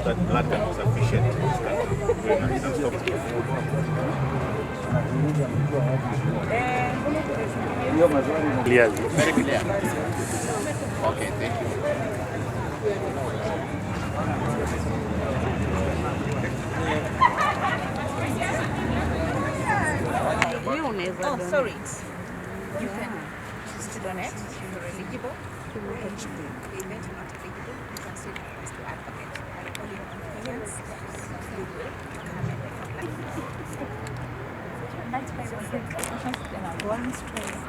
that blood can be sufficient in this country. Clearly. Very clear. Okay, thank you. Oh, sorry. You can choose to donate if you're eligible. If you're not eligible, you can still request to advocate. All your convenience, you will come and that's why one straight.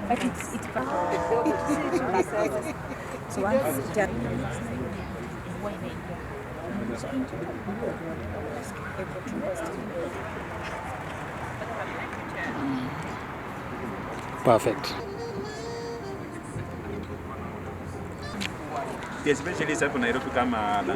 But it's so once it's done, Perfect. Especially sasa Nairobi kama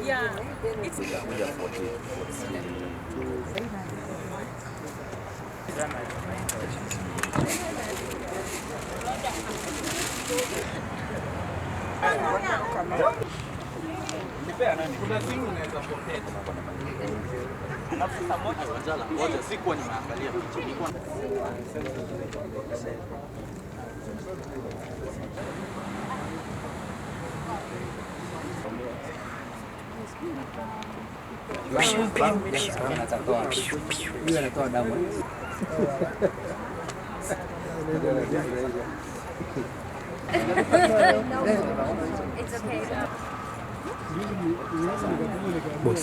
yeah, it's it's okay. Boss.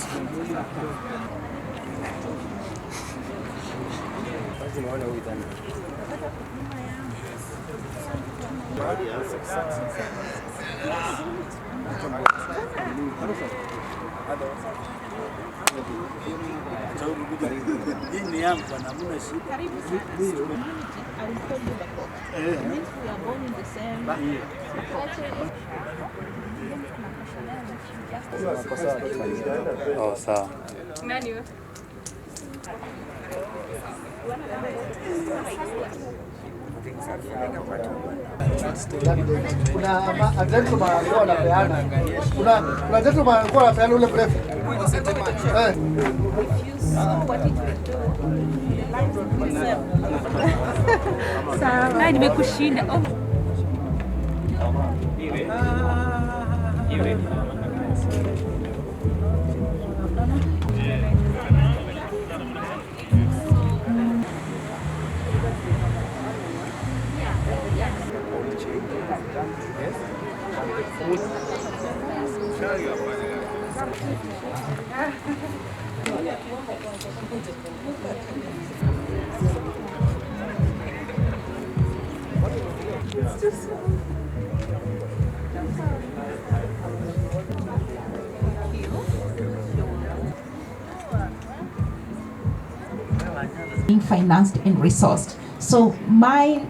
Oh, sawa. Kuna gentleman alikuwa anapeana. Kuna gentleman alikuwa anapeana ule mrefu. Sawa, nimekushinda. Being financed and resourced. So my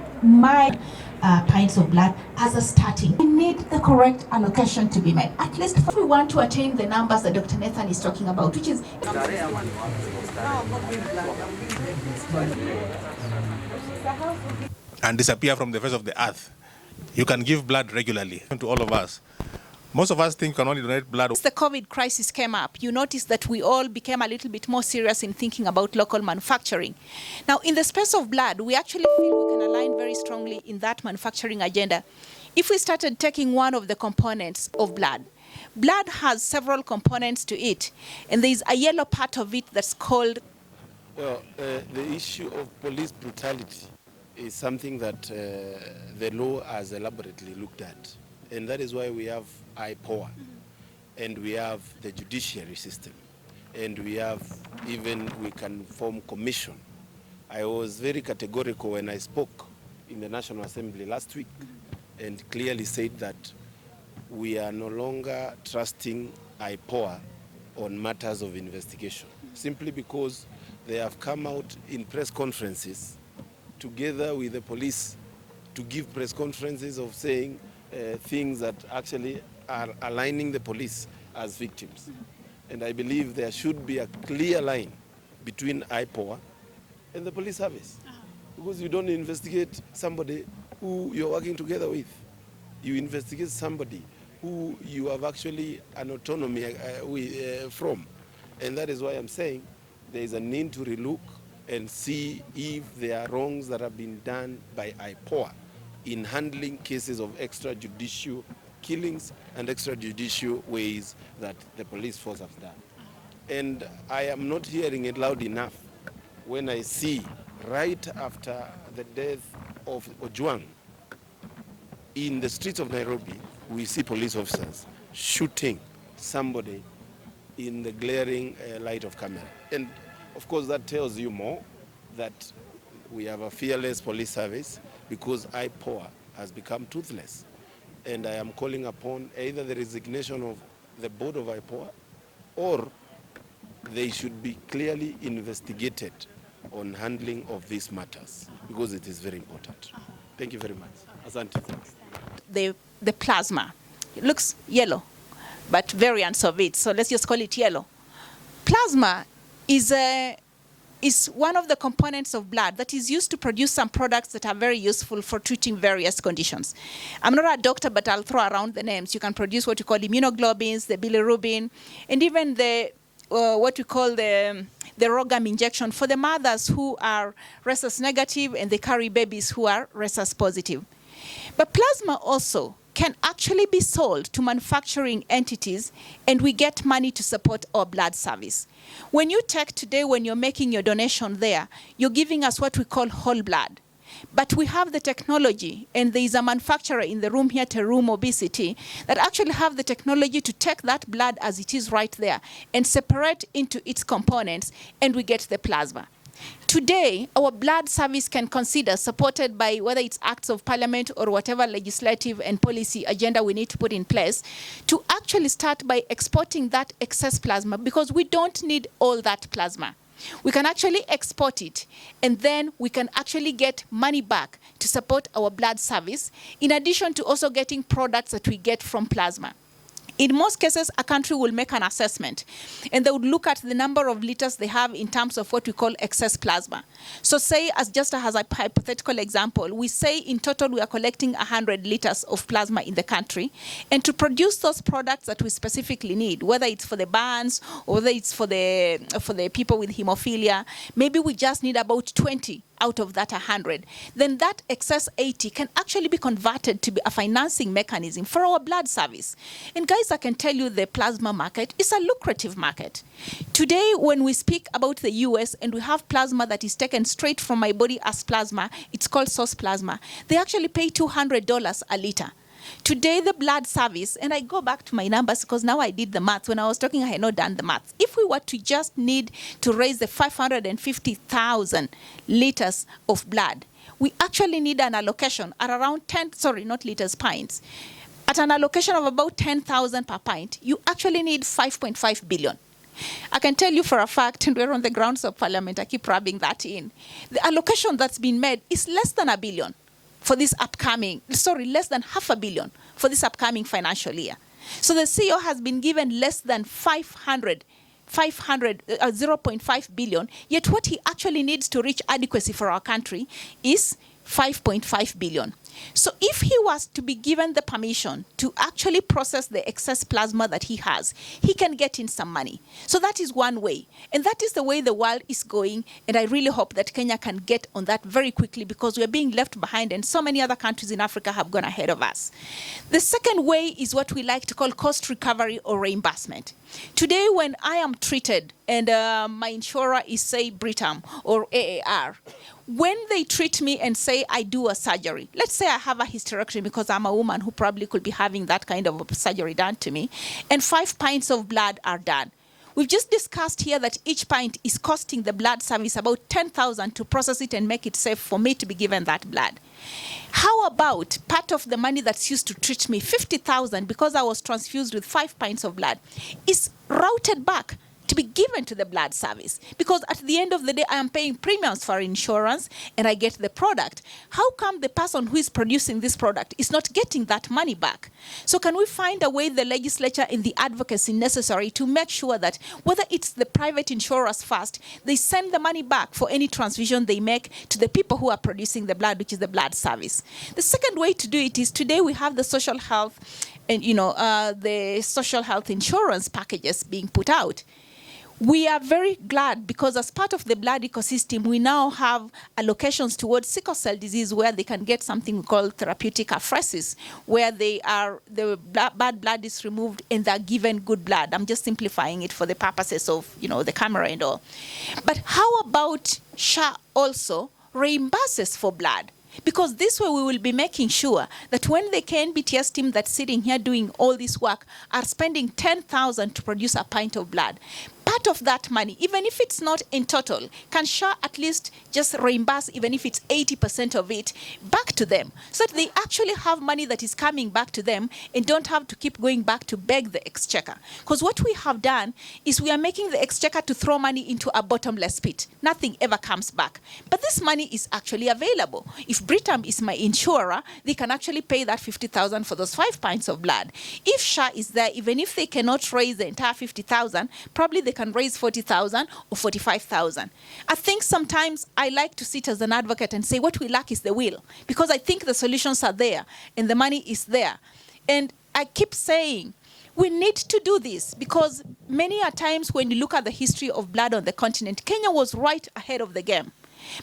pints of blood as a starting. We need the correct allocation to be made. At least if we want to attain the numbers that Dr. Nathan is talking about, which is and disappear from the face of the earth. You can give blood regularly to all of us. Most of us think we can only donate blood. As the COVID crisis came up, you noticed that we all became a little bit more serious in thinking about local manufacturing. Now, in the space of blood, we actually feel we can align very strongly in that manufacturing agenda. If we started taking one of the components of blood, blood has several components to it, and there is a yellow part of it that's called... Well, the issue of police brutality is something that the law has elaborately looked at. And that is why we have IPOA, and we have the judiciary system, and we can form commission. I was very categorical when I spoke in the National Assembly last week and clearly said that we are no longer trusting IPOA on matters of investigation, simply because they have come out in press conferences together with the police to give press conferences of saying things that actually are aligning the police as victims. And I believe there should be a clear line between IPOA and the police service. Because you don't investigate somebody who you're working together with. You investigate somebody who you have actually an autonomy from. And that is why I'm saying there is a need to relook and see if there are wrongs that have been done by IPOA in handling cases of extrajudicial killings and extrajudicial ways that the police force have done. And I am not hearing it loud enough when I see right after the death of Ojwang in the streets of Nairobi, we see police officers shooting somebody in the glaring light of camera. And of course that tells you more that we have a fearless police service because IPOA has become toothless. And I am calling upon either the resignation of the board of IPOA or they should be clearly investigated on handling of these matters because it is very important. Thank you very much. Asante. The plasma, it looks yellow, but variants of it, so let's just call it yellow. Plasma is one of the components of blood that is used to produce some products that are very useful for treating various conditions. I'm not a doctor, but I'll throw around the names. You can produce what you call immunoglobulins, the bilirubin, and even the what we call the ROGAM injection for the mothers who are rhesus negative and they carry babies who are rhesus positive. But plasma also can actually be sold to manufacturing entities and we get money to support our blood service. When you take today, when you're making your donation there, you're giving us what we call whole blood. But we have the technology, and there is a manufacturer in the room here, Terum Obesity, that actually have the technology to take that blood as it is right there and separate into its components, and we get the plasma. Today, our blood service can consider, supported by whether it's acts of parliament or whatever legislative and policy agenda we need to put in place, to actually start by exporting that excess plasma, because we don't need all that plasma. We can actually export it, and then we can actually get money back to support our blood service, in addition to also getting products that we get from plasma. In most cases, a country will make an assessment, and they would look at the number of liters they have in terms of what we call excess plasma. So say, as a hypothetical example, we say in total we are collecting 100 liters of plasma in the country, and to produce those products that we specifically need, whether it's for the burns or whether it's for the people with hemophilia, maybe we just need about 20 out of that 100, then that excess 80 can actually be converted to be a financing mechanism for our blood service. And guys, I can tell you the plasma market is a lucrative market. Today, when we speak about the US and we have plasma that is taken straight from my body as plasma, it's called source plasma, they actually pay $200 a liter. Today, the blood service, and I go back to my numbers because now I did the maths. When I was talking, I had not done the maths. If we were to just need to raise the 550,000 liters of blood, we actually need an allocation at around 10, sorry, not liters, pints. At an allocation of about 10,000 per pint, you actually need 5.5 billion. I can tell you for a fact, and we're on the grounds of parliament, I keep rubbing that in, the allocation that's been made is less than $1 billion. For this upcoming, less than $500 million for this upcoming financial year. So the CEO has been given less than 0.5 billion, yet what he actually needs to reach adequacy for our country is 5.5 billion. So if he was to be given the permission to actually process the excess plasma that he has, he can get in some money. So that is one way. And that is the way the world is going. And I really hope that Kenya can get on that very quickly, because we're being left behind and so many other countries in Africa have gone ahead of us. The second way is what we like to call cost recovery or reimbursement. Today, when I am treated and my insurer is, say, Britam or AAR, when they treat me and say I do a surgery, let's say I have a hysterectomy because I'm a woman who probably could be having that kind of surgery done to me, and 5 pints of blood are done. We've just discussed here that each pint is costing the blood service about 10,000 to process it and make it safe for me to be given that blood. How about part of the money that's used to treat me, 50,000, because I was transfused with 5 pints of blood, is routed back to be given to the blood service? Because at the end of the day, I am paying premiums for insurance and I get the product. How come the person who is producing this product is not getting that money back? So can we find a way, the legislature and the advocacy necessary, to make sure that whether it's the private insurers first, they send the money back for any transfusion they make to the people who are producing the blood, which is the blood service. The second way to do it is, today we have the social health and the social health insurance packages being put out. We are very glad because as part of the blood ecosystem, we now have allocations towards sickle cell disease where they can get something called therapeutic apheresis, where the bad blood is removed and they're given good blood. I'm just simplifying it for the purposes of, the camera and all. But how about SHA also reimburses for blood? Because this way we will be making sure that when the KNBTS team that's sitting here doing all this work are spending 10,000 to produce a pint of blood, part of that money, even if it's not in total, can SHA at least just reimburse, even if it's 80% of it, back to them, so that they actually have money that is coming back to them and don't have to keep going back to beg the exchequer. Because what we have done is we are making the exchequer to throw money into a bottomless pit. Nothing ever comes back. But this money is actually available. If Britam is my insurer, they can actually pay that 50,000 for those 5 pints of blood. If SHA is there, even if they cannot raise the entire 50,000, probably they can raise 40,000 or 45,000. I think sometimes I like to sit as an advocate and say what we lack is the will, because I think the solutions are there and the money is there. And I keep saying we need to do this because many a times when you look at the history of blood on the continent, Kenya was right ahead of the game.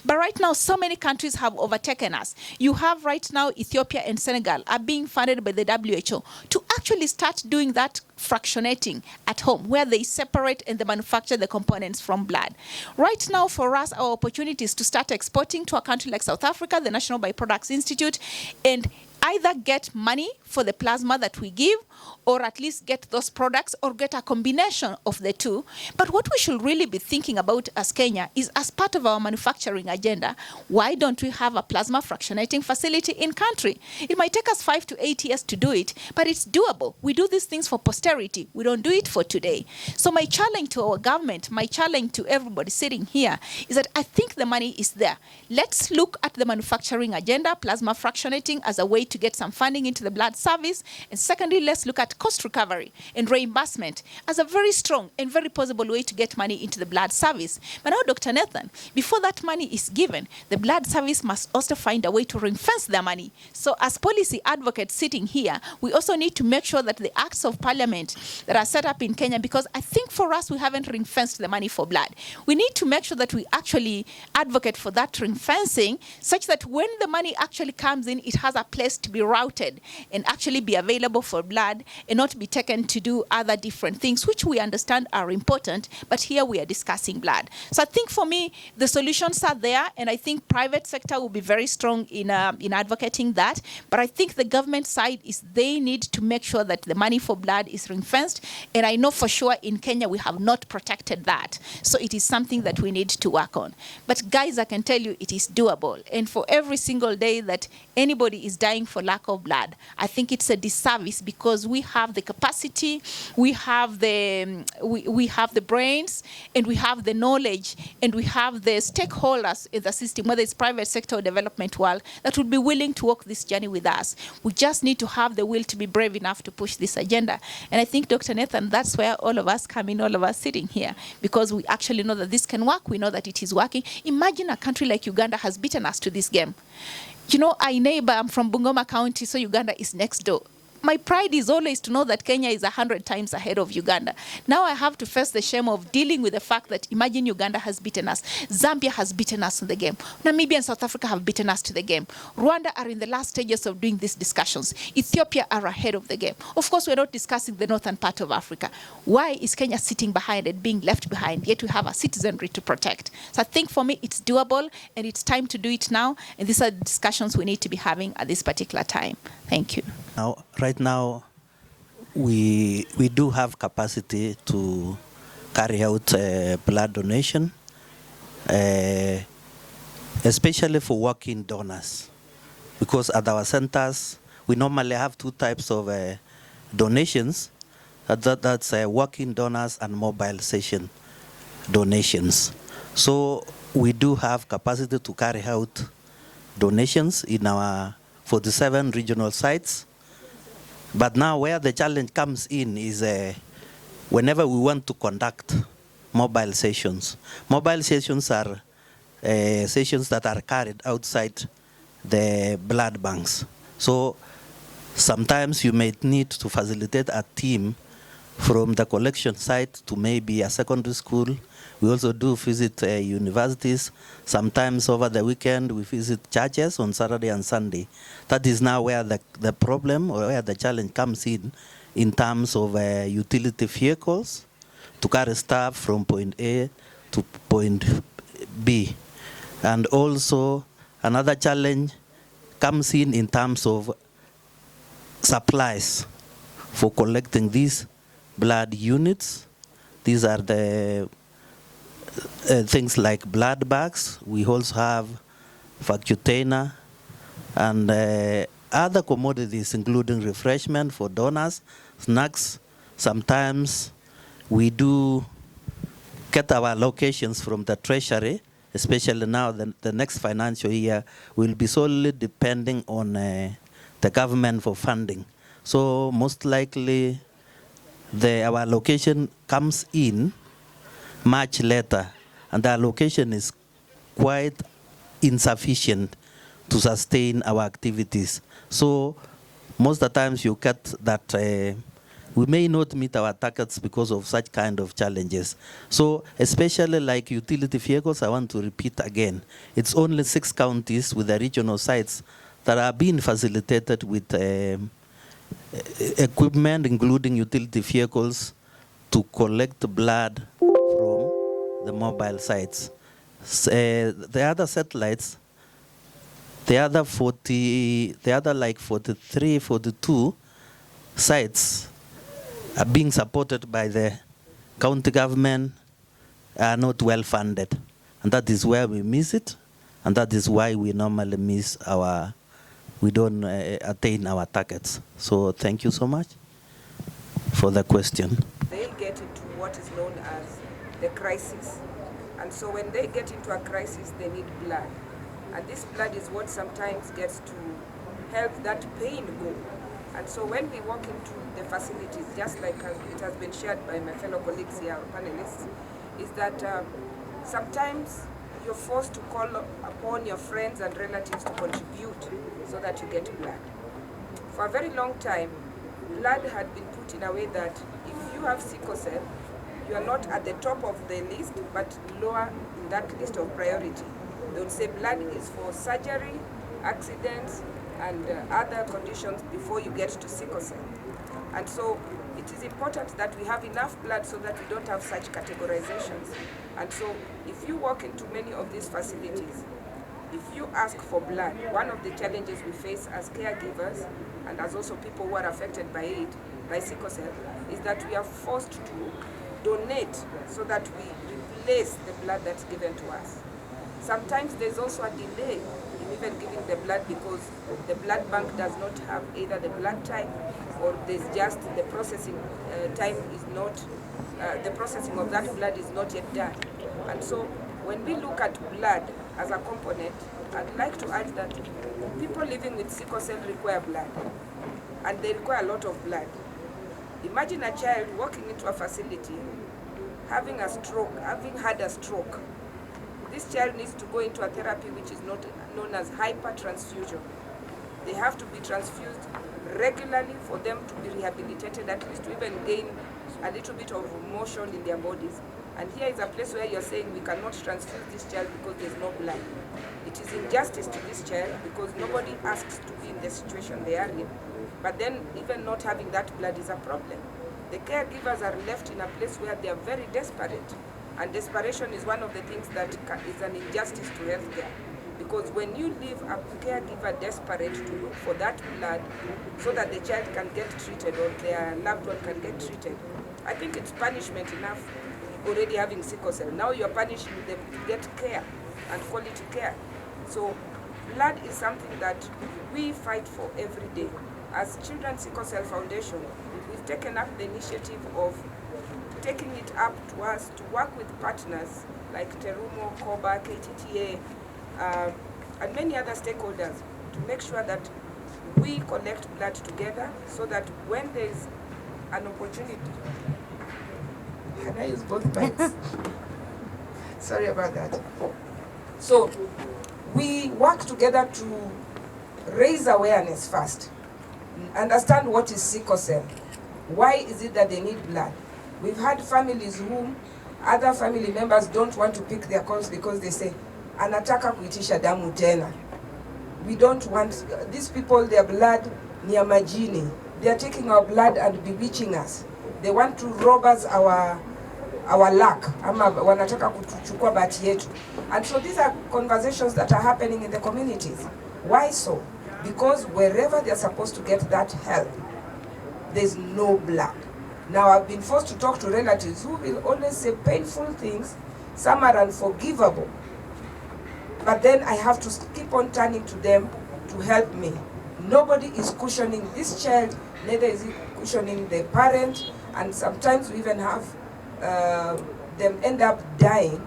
But right now, so many countries have overtaken us. You have right now Ethiopia and Senegal are being funded by the WHO to actually start doing that fractionating at home, where they separate and they manufacture the components from blood. Right now, for us, our opportunity is to start exporting to a country like South Africa, the National Bioproducts Institute, and either get money for the plasma that we give, or at least get those products, or get a combination of the two. But what we should really be thinking about as Kenya is, as part of our manufacturing agenda, why don't we have a plasma fractionating facility in country? It might take us 5 to 8 years to do it, but it's doable. We do these things for posterity. We don't do it for today. So my challenge to our government, my challenge to everybody sitting here is that I think the money is there. Let's look at the manufacturing agenda, plasma fractionating as a way to get some funding into the blood service. And secondly, let's look at cost recovery and reimbursement as a very strong and very possible way to get money into the blood service. But now, Dr. Nathan, before that money is given, the blood service must also find a way to ring-fence their money. So as policy advocates sitting here, we also need to make sure that the acts of parliament that are set up in Kenya, because I think for us, we haven't ring-fenced the money for blood. We need to make sure that we actually advocate for that ring-fencing, such that when the money actually comes in, it has a place to be routed and actually be available for blood and not be taken to do other different things, which we understand are important, but here we are discussing blood. So I think for me, the solutions are there, and I think private sector will be very strong in advocating that. But I think the government side is they need to make sure that the money for blood is ring-fenced, and I know for sure in Kenya we have not protected that. So it is something that we need to work on. But guys, I can tell you it is doable. And for every single day that anybody is dying for lack of blood, I think it's a disservice, because we have the capacity, we have the brains, and we have the knowledge, and we have the stakeholders in the system, whether it's private sector or development world, that would be willing to walk this journey with us. We just need to have the will to be brave enough to push this agenda. And I think, Dr. Nathan, that's where all of us come in, all of us sitting here, because we actually know that this can work. We know that it is working. Imagine a country like Uganda has beaten us to this game. You know, our neighbor, I'm from Bungoma County, so Uganda is next door. My pride is always to know that Kenya is 100 times ahead of Uganda. Now I have to face the shame of dealing with the fact that, imagine, Uganda has beaten us. Zambia has beaten us in the game. Namibia and South Africa have beaten us to the game. Rwanda are in the last stages of doing these discussions. Ethiopia are ahead of the game. Of course, we're not discussing the northern part of Africa. Why is Kenya sitting behind and being left behind? Yet we have a citizenry to protect. So I think for me, it's doable, and it's time to do it now. And these are the discussions we need to be having at this particular time. Thank you. Right now, we do have capacity to carry out blood donation, especially for walk-in donors. Because at our centers, we normally have two types of donations. That's walk-in donors and mobile session donations. So we do have capacity to carry out donations in our 47 regional sites. But now where the challenge comes in is whenever we want to conduct mobile sessions. Mobile sessions are sessions that are carried outside the blood banks. So sometimes you may need to facilitate a team from the collection site to maybe a secondary school. We also do visit universities. Sometimes over the weekend we visit churches on Saturday and Sunday. That is now where the problem or where the challenge comes in terms of utility vehicles to carry staff from point A to point B. And also another challenge comes in terms of supplies for collecting these blood units. These are the things like blood bags. We also have Vacutainer and other commodities, including refreshment for donors, snacks. Sometimes we do get our allocations from the treasury, especially now the next financial year will be solely depending on the government for funding. So most likely our allocation comes in much later, and the allocation is quite insufficient to sustain our activities. So most of the times you get that we may not meet our targets because of such kind of challenges. So especially like utility vehicles, I want to repeat again, it's only 6 counties with the regional sites that are being facilitated with equipment, including utility vehicles, to collect blood from the mobile sites. The other satellites, the other 43, 42 sites are being supported by the county government, are not well funded. And that is where we miss it. And that is why we normally miss we don't attain our targets. So thank you so much for the question. They'll get into what is known as the crisis. And so when they get into a crisis, they need blood. And this blood is what sometimes gets to help that pain go. And so when we walk into the facilities, just like it has been shared by my fellow colleagues here, panelists, is that sometimes you're forced to call upon your friends and relatives to contribute so that you get blood. For a very long time, blood had been put in a way that if you have sickle cell, you are not at the top of the list, but lower in that list of priority. They would say blood is for surgery, accidents, and other conditions before you get to sickle cell. And so it is important that we have enough blood so that we don't have such categorizations. And so if you walk into many of these facilities, if you ask for blood, one of the challenges we face as caregivers and as also people who are affected by it, by sickle cell, is that we are forced to donate so that we replace the blood that's given to us. Sometimes there's also a delay in even giving the blood because the blood bank does not have either the blood type or there's just the processing time is not, the processing of that blood is not yet done. And so when we look at blood as a component, I'd like to add that people living with sickle cell require blood, and they require a lot of blood. Imagine a child walking into a facility, having a stroke, having had a stroke. This child needs to go into a therapy which is not known as hypertransfusion. They have to be transfused regularly for them to be rehabilitated, at least to even gain a little bit of motion in their bodies. And here is a place where you're saying we cannot transfuse this child because there's no blood. It is injustice to this child because nobody asks to be in the situation they are in. But then even not having that blood is a problem. The caregivers are left in a place where they are very desperate. And desperation is one of the things that is an injustice to healthcare. Because when you leave a caregiver desperate to look for that blood so that the child can get treated or their loved one can get treated, I think it's punishment enough already having sickle cell. Now you're punishing them to get care and quality care. So blood is something that we fight for every day. As Children's Sickle Cell Foundation, we've taken up the initiative of taking it up to us to work with partners like Terumo, COBA, KTTA, and many other stakeholders to make sure that we collect blood together so that when there is an opportunity, can I use both mics? Sorry about that. So we work together to raise awareness first, understand what is sickle cell, why is it that they need blood. We've had families whom other family members don't want to pick their calls because they say, anataka kuitisha damu tena. We don't want, these people, their blood ni ya majini. They are taking our blood and bewitching us. They want to rob us our luck. Ama wanataka kutuchukua bahati yetu. And so these are conversations that are happening in the communities. Why so? Because wherever they're supposed to get that help, there's no blood. Now I've been forced to talk to relatives who will always say painful things, some are unforgivable. But then I have to keep on turning to them to help me. Nobody is cushioning this child, neither is it cushioning the parent, and sometimes we even have them end up dying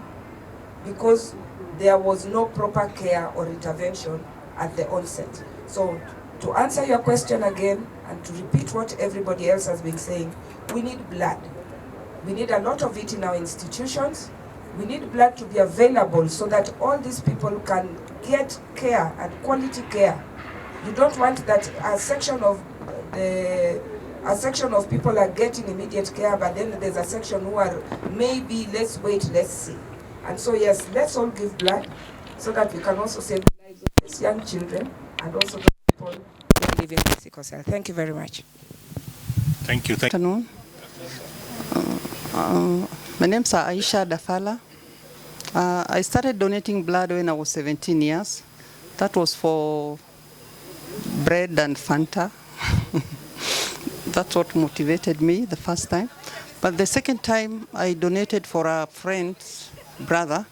because there was no proper care or intervention at the onset. So to answer your question again, and to repeat what everybody else has been saying, we need blood. We need a lot of it in our institutions. We need blood to be available so that all these people can get care and quality care. You don't want that a section of people are getting immediate care, but then there's a section who are maybe let's wait, let's see. And so yes, let's all give blood so that we can also save the lives of these young children and also the people who are living with sickle cell. Thank you very much. Thank you. Good afternoon. My name is Aisha Dafala. I started donating blood when I was 17 years. That was for bread and Fanta. That's what motivated me the first time. But the second time, I donated for a friend's brother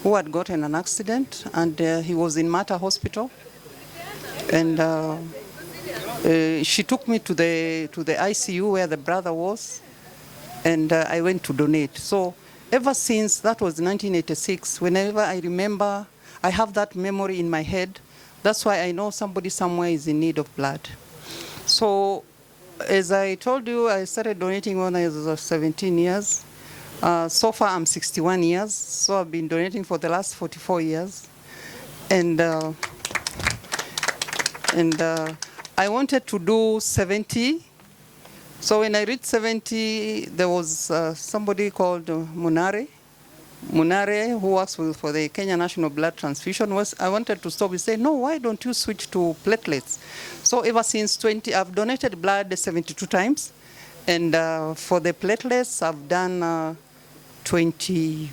who had gotten an accident, and he was in Mata Hospital. And she took me to the ICU where the brother was, and I went to donate. So ever since, that was 1986, whenever I remember, I have that memory in my head. That's why I know somebody somewhere is in need of blood. So as I told you, I started donating when I was 17 years. So far, I'm 61 years, so I've been donating for the last 44 years. And I wanted to do 70. So when I reached 70, there was somebody called Munare, who works for the Kenya National Blood Transfusion. I wanted to stop. He said, no, why don't you switch to platelets? So ever since I've donated blood 72 times. And for the platelets, I've done 20,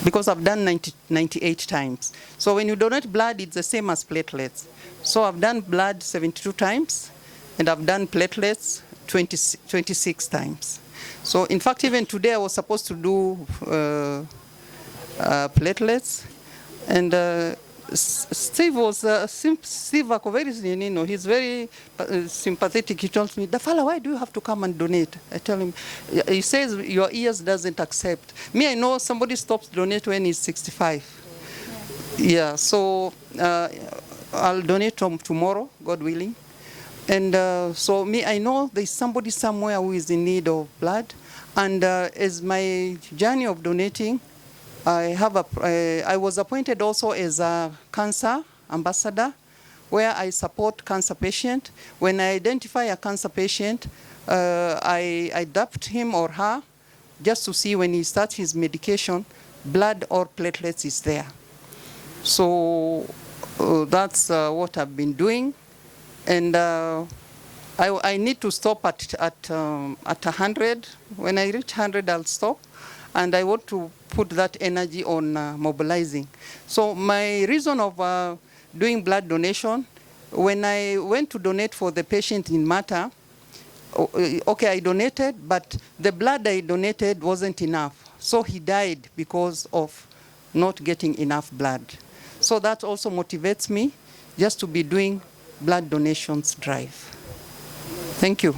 because I've done 98 times. So when you donate blood, it's the same as platelets. So I've done blood 72 times, and I've done platelets 26 times. So in fact, even today I was supposed to do platelets, and Steve was Steve Akoveris, he's very sympathetic. He tells me, Dafala, why do you have to come and donate? I tell him, he says your ears doesn't accept. Me, I know somebody stops donate when he's 65. Yeah, so I'll donate tomorrow, God willing. And so me, I know there's somebody somewhere who is in need of blood. And as my journey of donating, I was appointed also as a cancer ambassador, where I support cancer patients. When I identify a cancer patient, I adapt him or her just to see when he starts his medication, blood or platelets is there. So that's what I've been doing. And I need to stop at 100. When I reach 100, I'll stop. And I want to put that energy on mobilizing. So my reason of doing blood donation, when I went to donate for the patient in Mata, okay, I donated, but the blood I donated wasn't enough. So he died because of not getting enough blood. So that also motivates me just to be doing blood donations drive. Thank you.